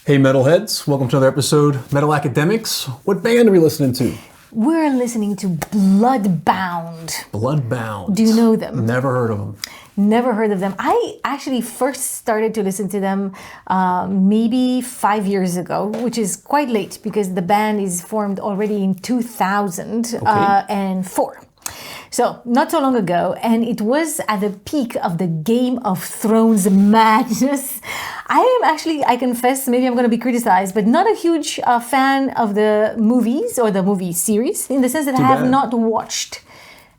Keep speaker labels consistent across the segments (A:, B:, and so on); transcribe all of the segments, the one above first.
A: Hey metalheads, welcome to another episode, Metal Academics. What band are we listening to?
B: We're listening to Bloodbound.
A: Bloodbound.
B: Do you know them?
A: Never heard of them.
B: Never heard of them. I actually first started to listen to them maybe 5 years ago, which is quite late because the band is formed already in 2004. So, not so long ago, and it was at the peak of the Game of Thrones madness. I confess, maybe I'm going to be criticized, but not a huge fan of the movies or the movie series, in the sense that I have not watched.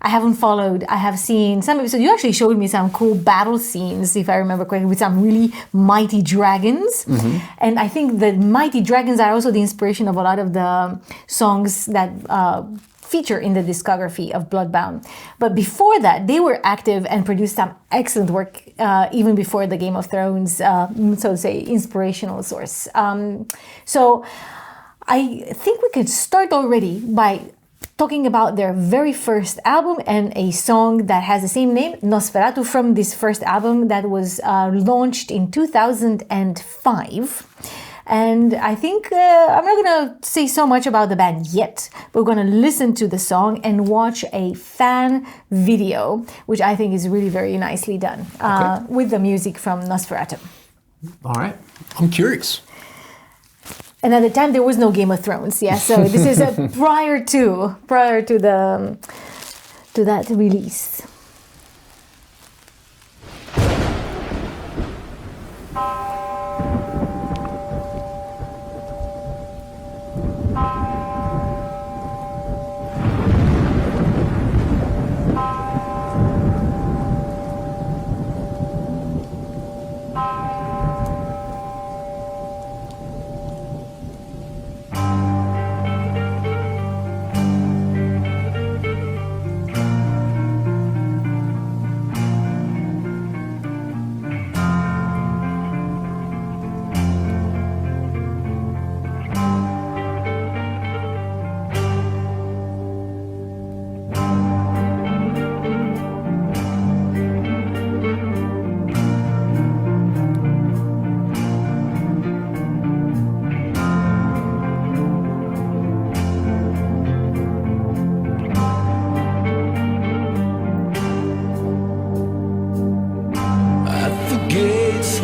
B: I haven't followed. I have seen some episodes. You actually showed me some cool battle scenes, if I remember correctly, with some really mighty dragons. Mm-hmm. And I think the mighty dragons are also the inspiration of a lot of the songs that feature in the discography of Bloodbound. But before that, they were active and produced some excellent work even before the Game of Thrones, so to say, inspirational source. So I think we could start already by talking about their very first album and a song that has the same name, Nosferatu, from this first album that was launched in 2005. And I think I'm not going to say so much about the band yet, but we're going to listen to the song and watch a fan video, which I think is really very nicely done with the music from Nosferatu.
A: All right. I'm curious.
B: And at the time, there was no Game of Thrones. Yeah, so this is prior to that release.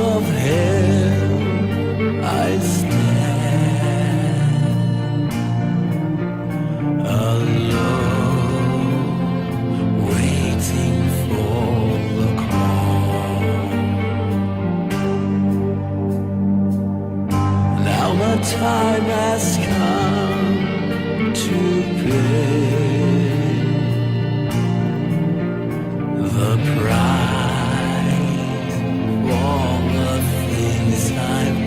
C: Of hell I stand alone, waiting for the call. Now my time has come to pay the price. I've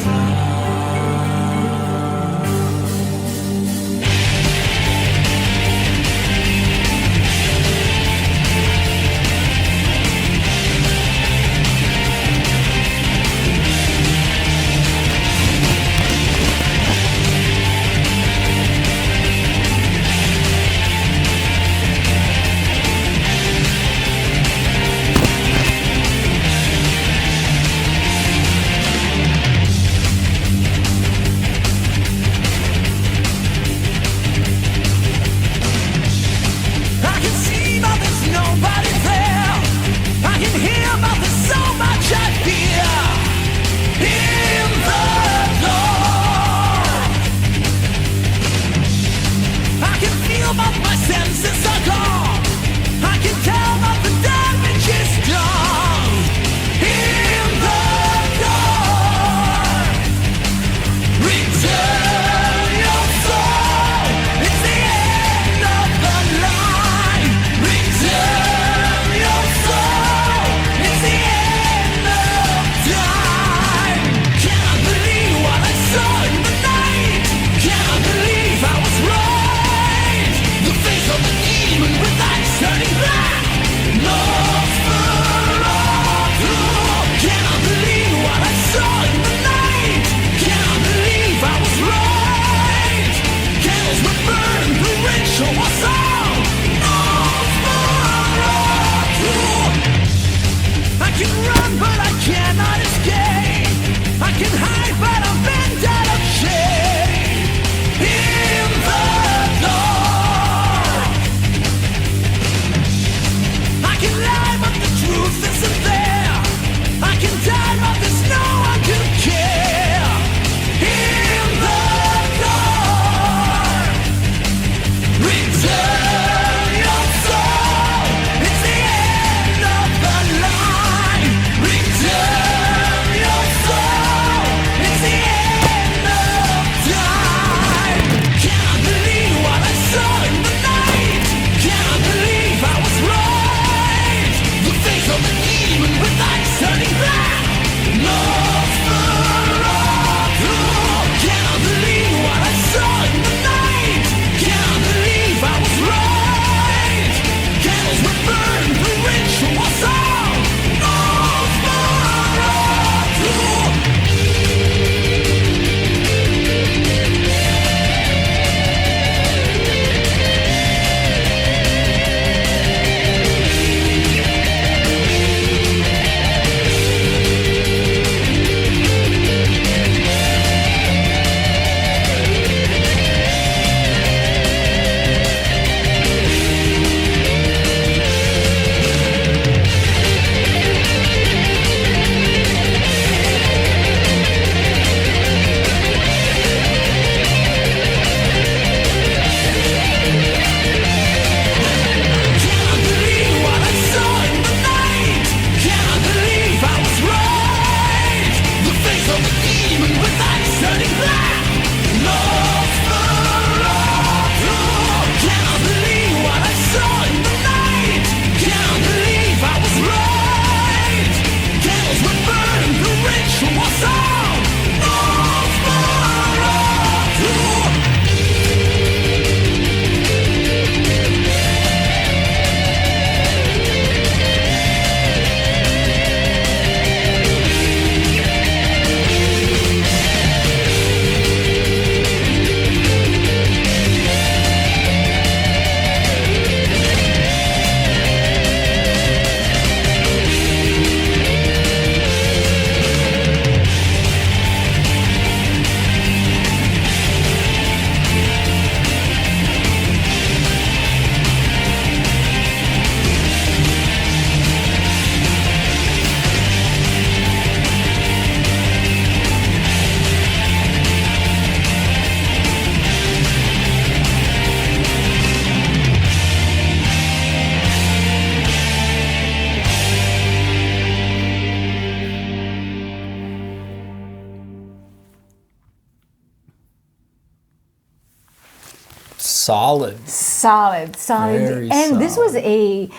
A: solid.
B: Solid.
A: Very
B: And this was
A: solid.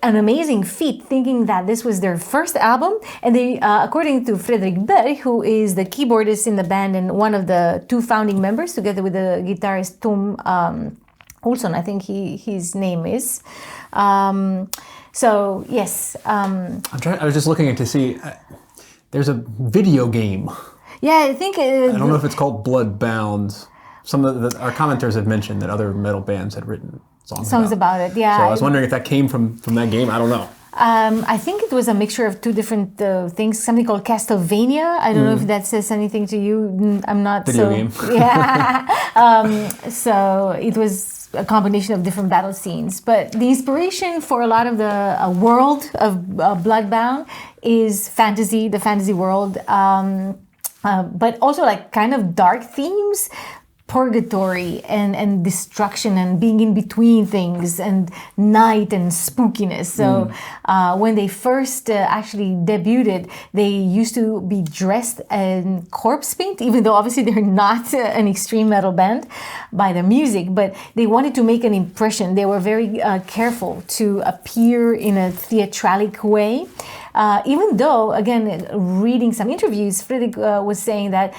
B: an amazing feat, thinking that this was their first album. And they, according to Fredrik Berg, who is the keyboardist in the band and one of the two founding members, together with the guitarist Tom Olsson, I think his name is. So yes.
A: I was just looking to see. There's a video game.
B: Yeah, I think.
A: I don't know if it's called Bloodbound. Some of our commenters have mentioned that other metal bands had written songs
B: about it. Yeah.
A: So I was wondering if that came from that game. I don't know.
B: I think it was a mixture of two different things. Something called Castlevania. I don't know if that says anything to you. I'm not
A: Video game.
B: Yeah. So it was a combination of different battle scenes. But the inspiration for a lot of the world of Bloodbound is fantasy, the fantasy world. But also like kind of dark themes. Purgatory and destruction and being in between things and night and spookiness. So when they first actually debuted, they used to be dressed in corpse paint, even though obviously they're not an extreme metal band by their music, but they wanted to make an impression. They were very careful to appear in a theatralic way. Even though, again, reading some interviews, Fredrik was saying that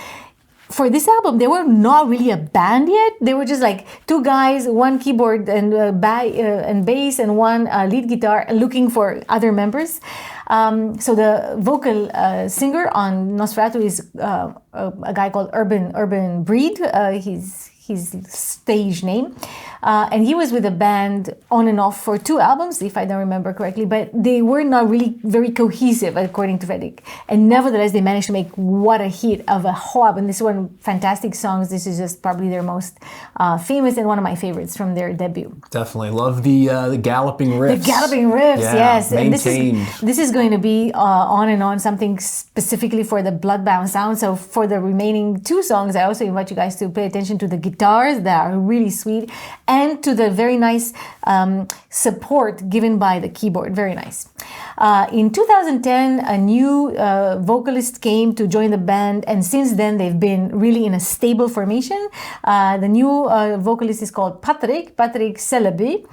B: for this album, they were not really a band yet. They were just like two guys, one keyboard and bass, and one lead guitar, looking for other members. So the vocal singer on Nosferatu is a guy called Urban Breed. His stage name. And he was with the band on and off for 2 albums, if I don't remember correctly, but they were not really very cohesive, according to Fredrik. And nevertheless, they managed to make what a hit of a whole album. This is one fantastic songs. This is just probably their most famous and one of my favorites from their debut.
A: Definitely love the galloping riffs.
B: The galloping riffs, yes.
A: Maintained.
B: And this is going to be on and on, something specifically for the Bloodbound sound. So for the remaining 2 songs, I also invite you guys to pay attention to the guitars that are really sweet, and to the very nice support given by the keyboard. Very nice. In 2010, a new vocalist came to join the band, and since then they've been really in a stable formation. The new vocalist is called Patrick Seleby,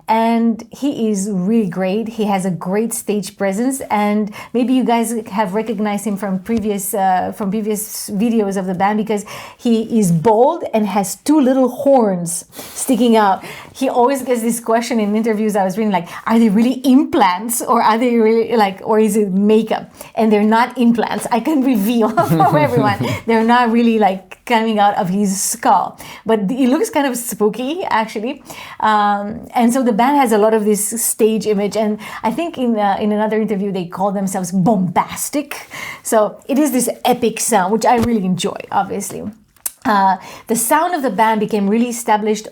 B: and he is really great. He has a great stage presence, and maybe you guys have recognized him from previous videos of the band, because he is bald and has 2 little horns sticking out. He always gets this question in interviews I was reading, like, are they really implants, or are they really or is it makeup? And they're not implants. I can reveal for everyone, they're not really coming out of his skull, but it looks kind of spooky actually. And so the band has a lot of this stage image, and I think in another interview they call themselves bombastic. So it is this epic sound, which I really enjoy, obviously. The sound of the band became really established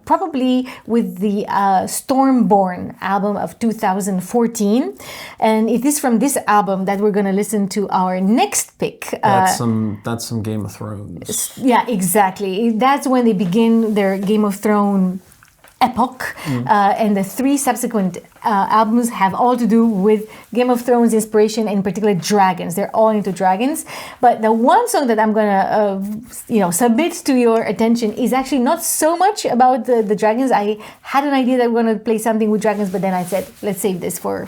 B: probably with the Stormborn album of 2014, and it is from this album that we're going to listen to our next pick.
A: That's some Game of Thrones.
B: Yeah, exactly. That's when they begin their Game of Thrones epoch, and the 3 subsequent albums have all to do with Game of Thrones inspiration, in particular dragons. They're all into dragons. But the one song that I'm gonna submit to your attention is actually not so much about the dragons. I had an idea that we're gonna play something with dragons, but then I said, let's save this for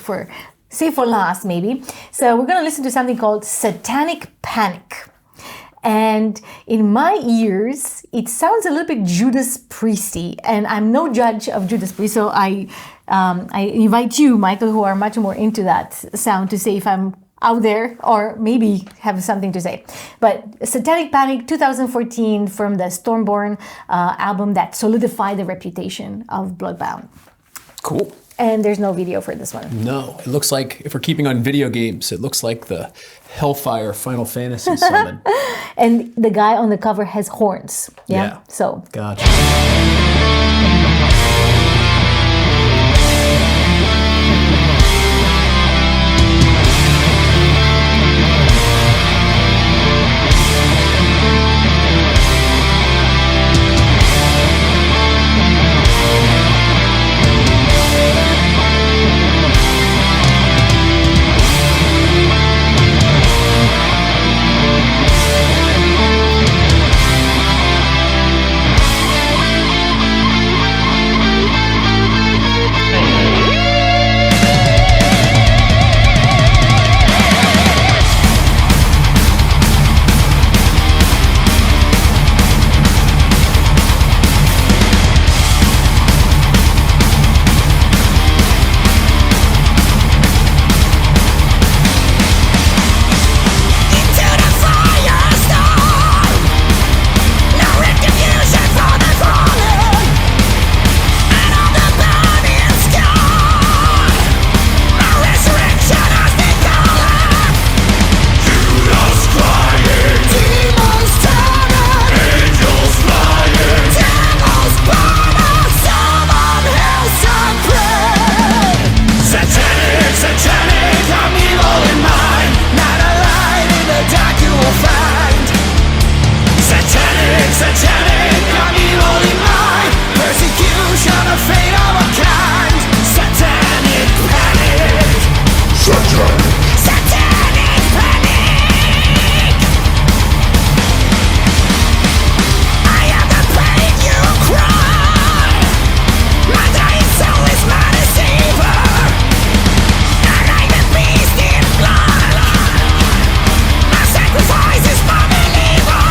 B: last maybe. So we're gonna listen to something called Satanic Panic. And in my ears, it sounds a little bit Judas Priesty, and I'm no judge of Judas Priest, so I invite you, Michael, who are much more into that sound, to say if I'm out there or maybe have something to say. But Satanic Panic 2014 from the Stormborn album that solidified the reputation of Bloodbound.
A: Cool.
B: And there's no video for this one.
A: No, it looks like, if we're keeping on video games, it looks like the Hellfire Final Fantasy summon.
B: And the guy on the cover has horns. Yeah. So.
A: Gotcha.
C: satanic, I'm evil in mind. Persecution, a fate of a kind. Satanic panic. Satanic panic. I am the pain you cry. My dying soul is my deceiver. I like the beast in blood. My sacrifice is my believer.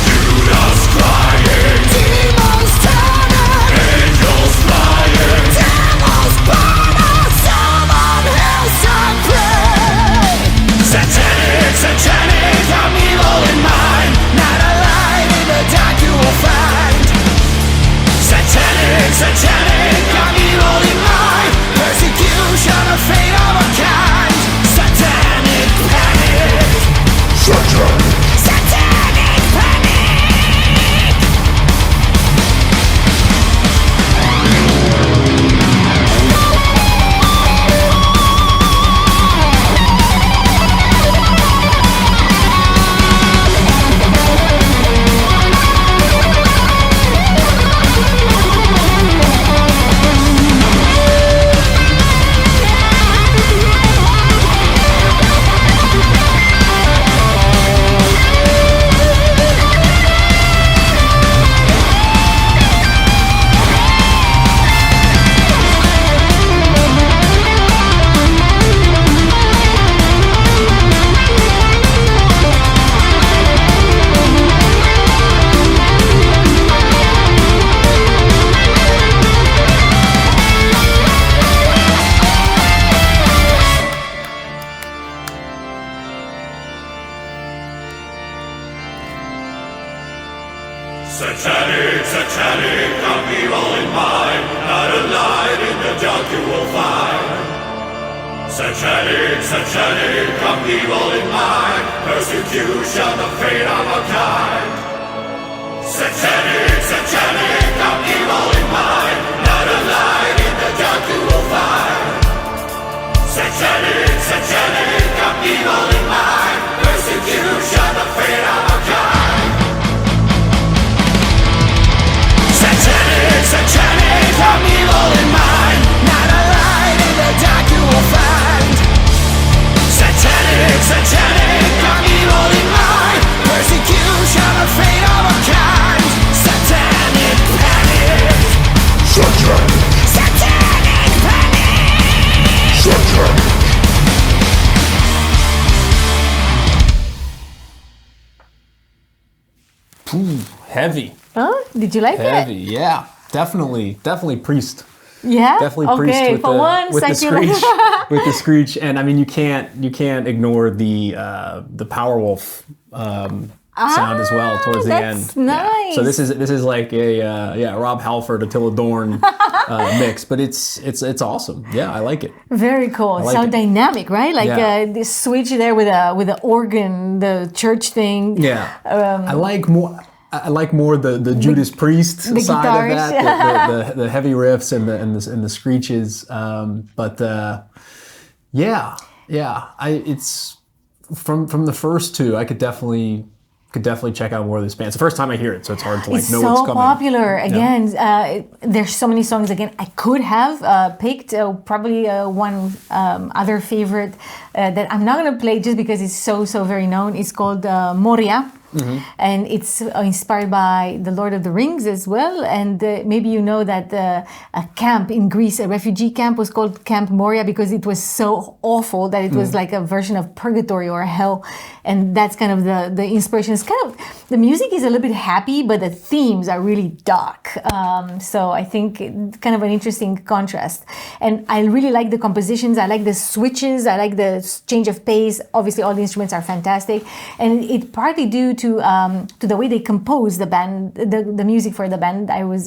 C: Judas crying, demons turning, angels flying, devils burning, some on hillside pray. Satanic, satanic, I'm evil in mind. Not a light in the dark you will find. Satanic, satanic, I'm evil in mind. Persecution, a fate of a kind. Satanic panic. Satanic panic. Satanic, satanic, I'm evil in mind. Not a light in the dark you will find. Satanic, satanic, I'm evil in mind. Persecution, the fate of a kind. Satanic, satanic, I'm evil in mind. Not a light in the dark you will find. Satanic, satanic, I'm evil in mind. Persecution, the fate of a kind. Satanic, satanic, I'm evil in mind. Not a light in the dark you will find. Satanic, satanic, I'm evil in mind. Persecution, a fate of a kind. Satanic panic. Satanic panic.
A: Ooh, heavy.
B: Oh, did you like
A: Heavy,
B: it?
A: yeah. Definitely Priest.
B: Yeah.
A: Definitely Priest
B: Okay.
A: with
B: For
A: the
B: once,
A: with
B: I
A: the
B: feel like
A: screech. With the screech. And I mean you can't ignore the Powerwolf sound as well towards the end.
B: that's nice.
A: So this is like a Rob Halford, Attila Dorn mix, but it's awesome. Yeah, I like it.
B: Very cool.
A: like
B: So
A: it.
B: dynamic, right? Like
A: Yeah.
B: this switch there with the organ, the church thing.
A: Yeah, I like more the Judas Priest side
B: guitars,
A: of that, the heavy riffs and the screeches. It's from the first two. I could definitely check out more of this band. It's the first time I hear it, so it's hard to
B: It's
A: know
B: so
A: what's coming.
B: popular. Again, there's so many songs. Again, I could have picked probably one other favorite that I'm not going to play just because it's so very known. It's called Moria. Mm-hmm. And it's inspired by the Lord of the Rings as well. And maybe you know that a camp in Greece, a refugee camp, was called Camp Moria because it was so awful that it was like a version of purgatory or hell. And that's kind of the inspiration. It's kind of, the music is a little bit happy, but the themes are really dark. So I think it's kind of an interesting contrast. And I really like the compositions. I like the switches. I like the change of pace. Obviously, all the instruments are fantastic. And it partly due to the way they compose the band, the music for the band. I was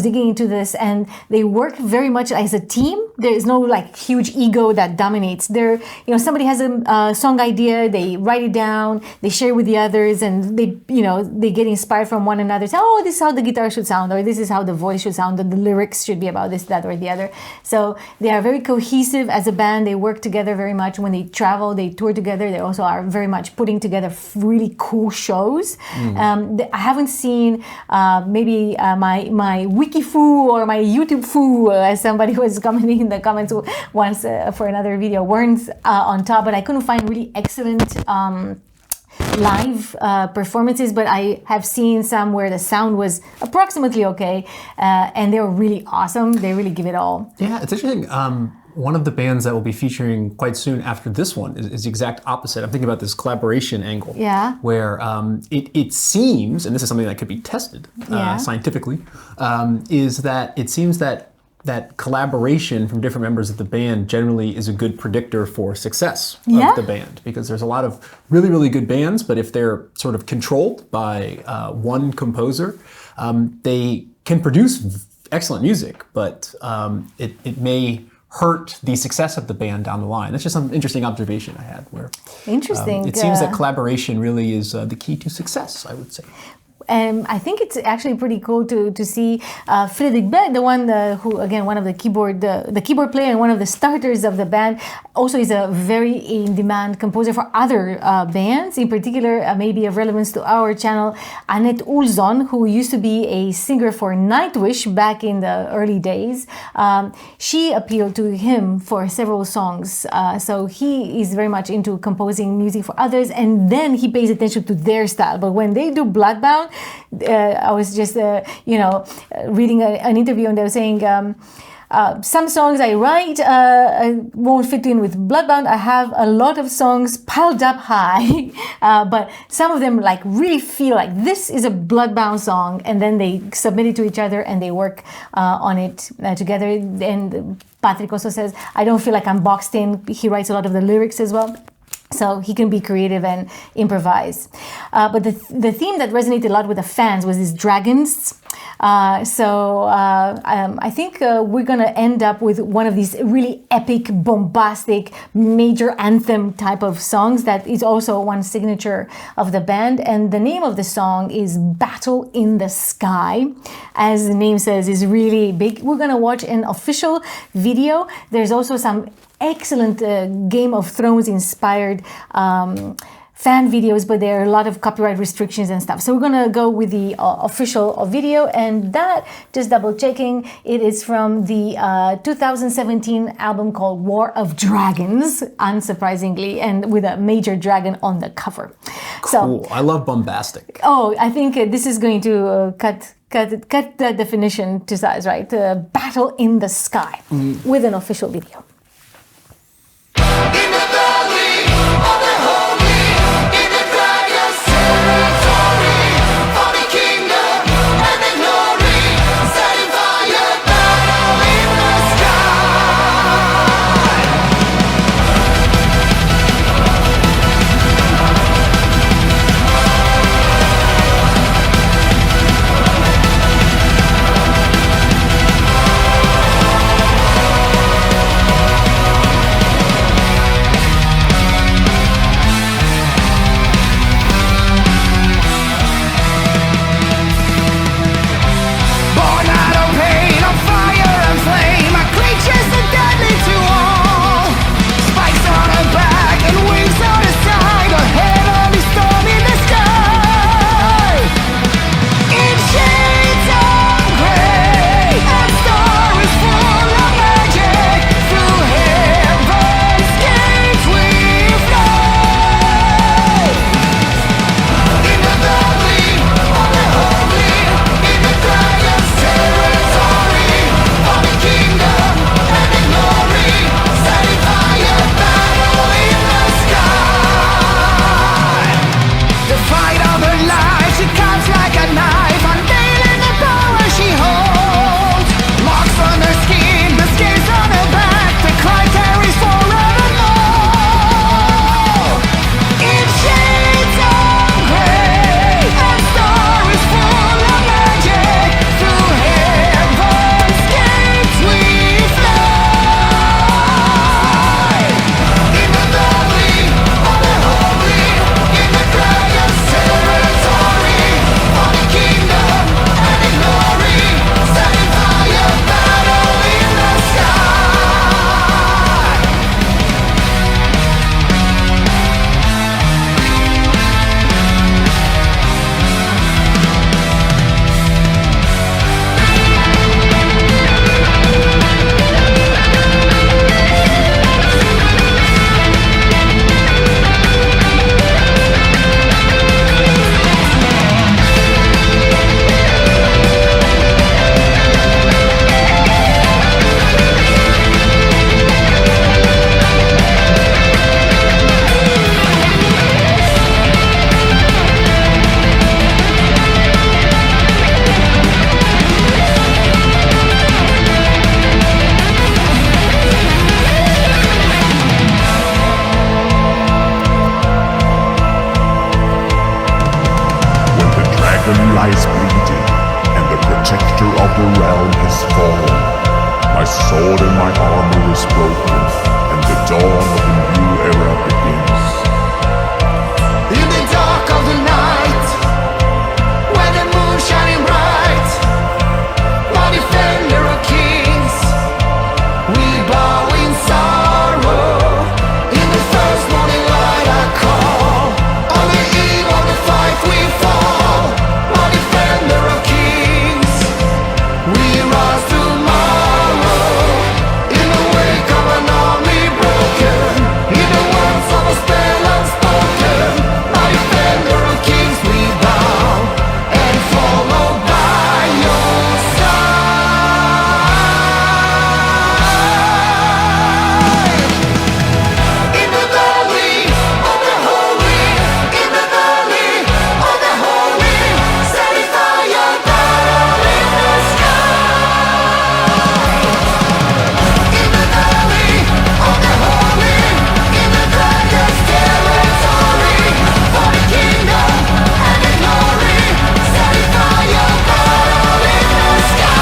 B: digging into this, and they work very much as a team. There is no like huge ego that dominates. Somebody has a song idea, they write it down, they share with the others, and they get inspired from one another. Say, oh, this is how the guitar should sound, or this is how the voice should sound, or the lyrics should be about this, that, or the other. So they are very cohesive as a band. They work together very much. When they travel, they tour together. They also are very much putting together really cool full shows. I haven't seen maybe my Wikifoo or my YouTube foo, as somebody was commenting in the comments once for another video, weren't on top, but I couldn't find really excellent live performances, but I have seen some where the sound was approximately okay, and they were really awesome. They really give it all.
A: Yeah, it's interesting. One of the bands that will be featuring quite soon after this one is the exact opposite. I'm thinking about this collaboration angle, where it seems, and this is something that could be tested scientifically, is that it seems that collaboration from different members of the band generally is a good predictor for success of the band, because there's a lot of really, really good bands, but if they're sort of controlled by one composer, they can produce excellent music, but it may hurt the success of the band down the line. That's just some interesting observation I had where it seems that collaboration really is the key to success, I would say.
B: I think it's actually pretty cool to see Frédéric Beck, the one who, again, one of the keyboard player and one of the starters of the band, also is a very in-demand composer for other bands. In particular, maybe of relevance to our channel, Annette Olsson, who used to be a singer for Nightwish back in the early days. She appealed to him for several songs. So he is very much into composing music for others, and then he pays attention to their style. But when they do Bloodbound, I was just, reading an interview, and they were saying some songs I write won't fit in with Bloodbound. I have a lot of songs piled up high, but some of them like really feel like this is a Bloodbound song, and then they submit it to each other and they work on it together. And Patrick also says, I don't feel like I'm boxed in. He writes a lot of the lyrics as well. So he can be creative and improvise. But the theme that resonated a lot with the fans was these dragons. I think we're going to end up with one of these really epic, bombastic, major anthem type of songs that is also one signature of the band. And the name of the song is Battle in the Sky. As the name says, is really big. We're going to watch an official video. There's also some excellent Game of Thrones inspired fan videos, but there are a lot of copyright restrictions and stuff. So we're gonna go with the official video, and that, just double checking, it is from the 2017 album called War of Dragons, unsurprisingly, and with a major dragon on the cover.
A: Cool. So, I love bombastic.
B: Oh, I think this is going to cut the definition to size, right? Battle in the Sky with an official video.
C: In the valley of the holy, in the dragon's territory, for the kingdom and the glory, setting fire, battle in the
D: heaven lies bleeding, and the protector of the realm has fallen. My sword and my armor is broken, and the dawn of a new era begins.
C: In the dark of the night, when the moon shining bright, one defender of kings, we bow in sorrow. In the first morning light I call, on the eve of the fight we fall. One defender of kings, we rise tomorrow. In the wake of an army broken, in the words of a spell unspoken, my defender of kings we bow and follow by your side. In the valley of the holy, in the valley of the holy, setting fire battle in the sky. In the valley of the holy, in the dragon's territory, for the kingdom and the glory, setting fire battle in the sky.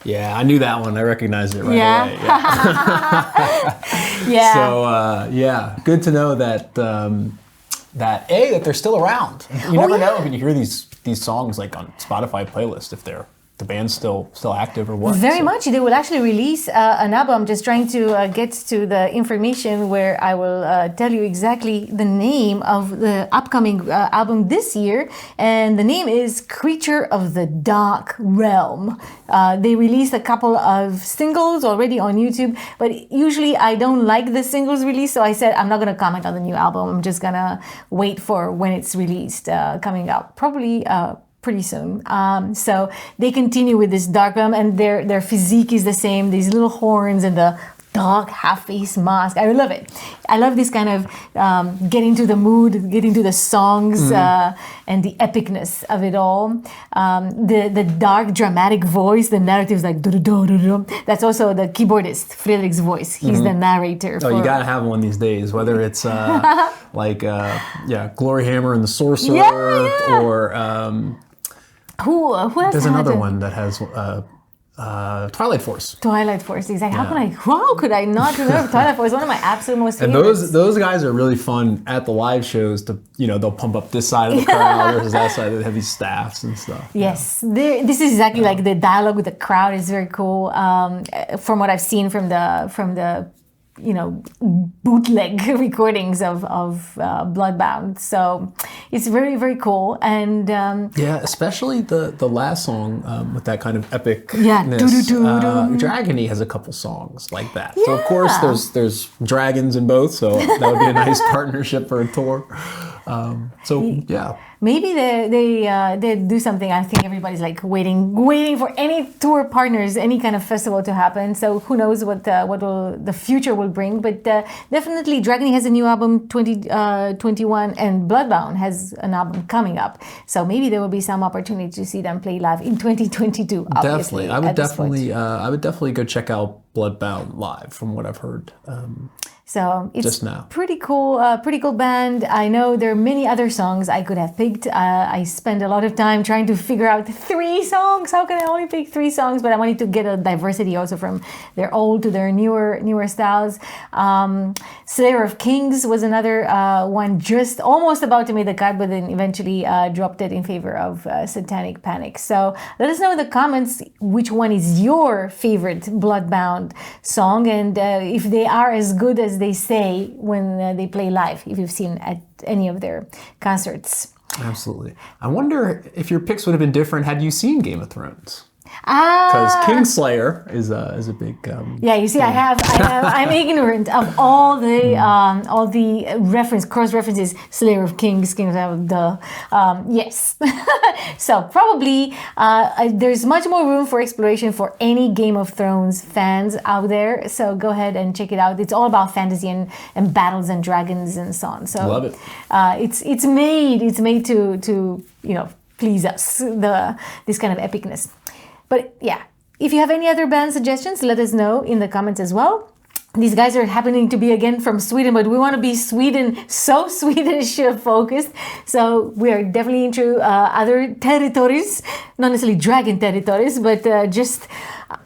A: Yeah, I knew that one. I recognized it right
B: Yeah.
A: away. Yeah.
B: Yeah.
A: So yeah, good to know that that they're still around. You never know when you hear these songs like on Spotify playlist if the band's still active or what.
B: Very
A: So-
B: much. They will actually release an album. Just trying to get to the information where I will tell you exactly the name of the upcoming album this year. And the name is Creature of the Dark Realm. They released a couple of singles already on YouTube, but usually I don't like the singles release. So I said, I'm not going to comment on the new album. I'm just going to wait for when it's released, coming out. Probably pretty soon. So they continue with this dark realm, and their physique is the same. These little horns and the dark half-face mask. I love it. I love this kind of get into the mood, get into the songs, and the epicness of it all. The dark dramatic voice, the narrative is like do-do-do-do-do. That's also the keyboardist, Frederick's voice. He's the narrator.
A: Oh, you gotta have one these days, whether it's like Glory Hammer and the Sorcerer, or
B: who else?
A: there's
B: had
A: another
B: it?
A: one that has Twilight Force.
B: Twilight Force, exactly.
A: Yeah.
B: How could I not remember Twilight Force? One of my absolute most
A: And
B: favorites.
A: those guys are really fun at the live shows. To they'll pump up this side of the crowd versus that side. They have these staffs and stuff.
B: Yes, this is exactly like the dialogue with the crowd is very cool. From what I've seen from the bootleg recordings of Bloodbound, so it's very, very cool. And
A: Yeah, especially the last song with that kind of epicness.
B: Yeah, do-do-do-do.
A: Dragony has a couple songs like that. So of course
B: Yeah.
A: there's dragons in both, so that would be a nice partnership for a tour. Yeah.
B: maybe they do something. I think everybody's like waiting for any tour partners, any kind of festival to happen. So who knows what the future will bring? But definitely, Dragony has a new album 2021, and Bloodbound has an album coming up. So maybe there will be some opportunity to see them play live in 2022. Obviously,
A: Definitely, I would definitely go check out Bloodbound live. From what I've heard.
B: So it's
A: Just now.
B: pretty cool band. I know there are many other songs I could have picked. I spent a lot of time trying to figure out 3 songs. How can I only pick 3 songs? But I wanted to get a diversity also from their old to their newer styles. Slayer of Kings was another one, just almost about to make the cut, but then eventually dropped it in favor of Satanic Panic. So let us know in the comments which one is your favorite Bloodbound song, and if they are as good as they say when they play live, if you've seen at any of their concerts.
A: Absolutely. I wonder if your picks would have been different had you seen Game of Thrones. Because Kingslayer is a big.
B: Yeah, you see, I'm ignorant of all the cross references. Slayer of Kings, yes. So probably there's much more room for exploration for any Game of Thrones fans out there. So go ahead and check it out. It's all about fantasy and battles and dragons and so on. So
A: love it.
B: It's made to please us, this kind of epicness. But yeah, if you have any other band suggestions, let us know in the comments as well. These guys are happening to be again from Sweden, but we want to be so Swedish focused. So we are definitely into other territories, not necessarily dragon territories, but just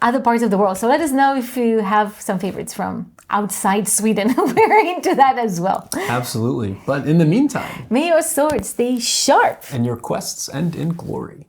B: other parts of the world. So let us know if you have some favorites from outside Sweden. We're into that as well.
A: Absolutely. But in the meantime,
B: may your sword stay sharp
A: and your quests end in glory.